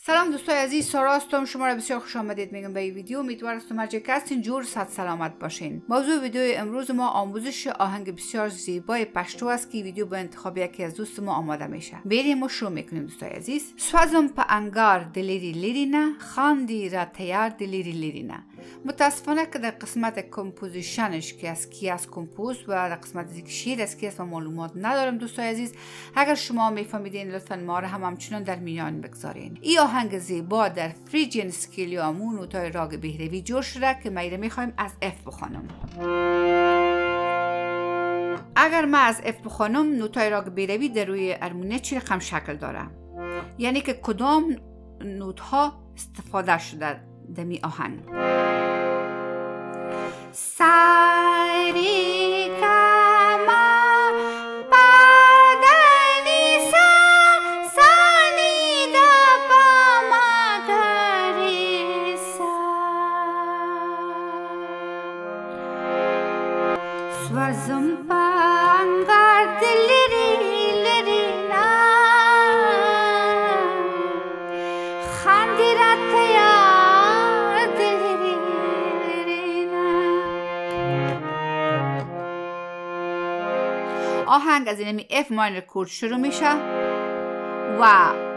سلام دوستای عزیز، سارا هستم. شما را بسیار خوش آمدید میگم به این ویدیو. امیدوارم هر جا که هستین جور صحت سلامت باشین. موضوع ویدیو امروز ما آموزش آهنگ بسیار زیبای پشتو است که ویدیو به انتخاب یکی از دوست ما آماده میشه. بریم و شروع میکنیم دوستای عزیز. سوازم په انگار دلیری لیرینا خاندی را تیار دلیری لیرینا. متاسفانه که در قسمت کمپوزیشنش که از کی است کمپوز و در قسمت شعر از کی است و معلومات ندارم دوستای عزیز. اگر شما میفهمیدین لطفا ما را همچنان در میان بگذارین. این آهنگ زیبا در فریجین اسکیل یا همون نوتای راگ بهروی جور شده که ما میخوایم از اف بخوانم. اگر ما از اف بخوانم نوتای راگ بهروی در روی ارمونه چی رقم شکل داره، یعنی که کدام نوت ها استفاده شده در می آهنگ. ساری کما Swazum pangar diliri lirina Khandirat yar diliri lirina. آهنگ از اینمی F ماینر کورد شروع میشه و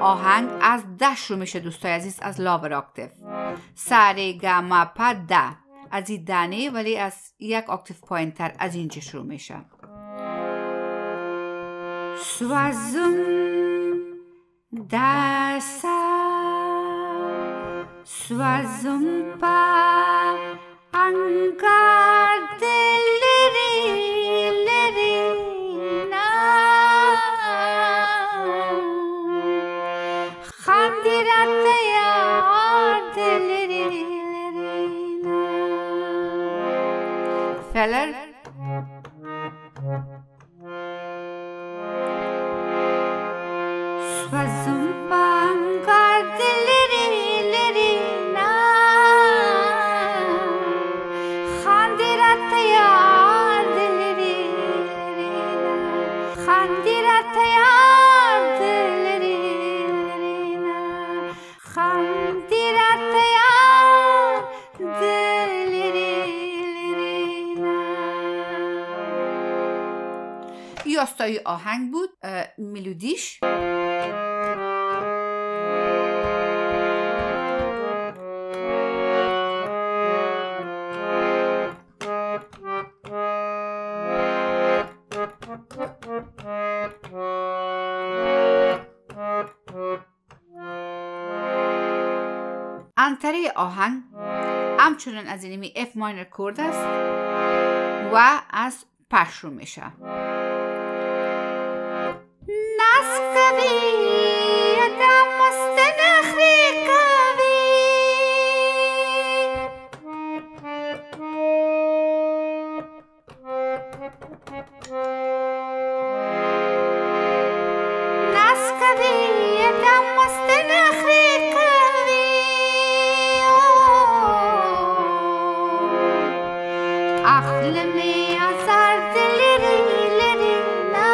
آهنگ از ده شروع میشه دوستای عزیز، از لاور اکتیو. ساری گاما پا ده از این دانه ولی از یک اکتیو پایین تر از اینجا شروع میشه. سوازم دسا سوازم پا انگار دلیری لرینا خاندیرت یار دلیری Feller Swazum pangar diliri lirina Khandirat yar diliri lirina Khandirat yar diliri lirina Khandirat yar diliri. یاستای آهنگ بود. ملودیش انتره آهنگ همچنان از اینمی F ماینر کورد است و از پش شروع میشه. نسکوی یادم است نخری کوی نسکوی یادم است نخری کوی اخلمی ازار دلیری لرینا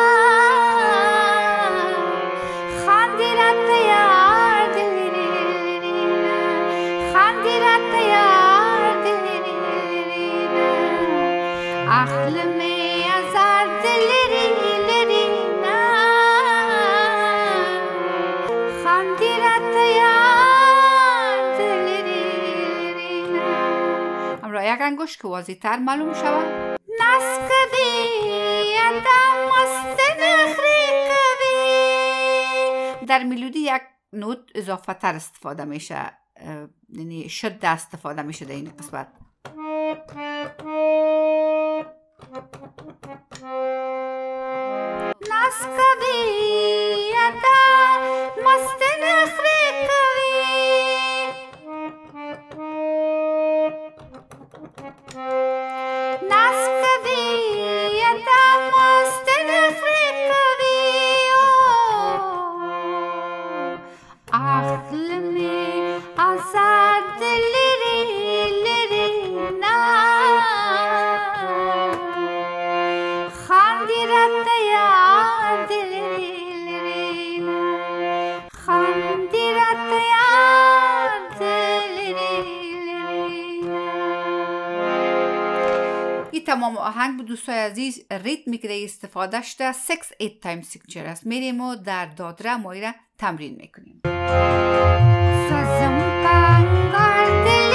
خاندیرت یار دلیری لرینا خاندیرت یار دلیری لرینا اخلمی ازار دلیری لرینا خاندیرت یار دلیری لرینا. همراه یک انگشت که واضح تر معلوم شود. نسکوی یادم است نخری کوی. در ملودی یک نوت اضافه تر استفاده میشه، یعنی شده استفاده میشه در این قسمت. نسکوی یادم است نخری کوی نسکوی یادم است نخری کوی اخلمی ازار دلیری لرینا خاندیرت یار دلیری دوم آهنگ به دوستای عزیز ریتمی که استفاده شده 6-8 تایم سیگنچر است. میریم و در دادره ما را تمرین میکنیم. سازم پنگار دل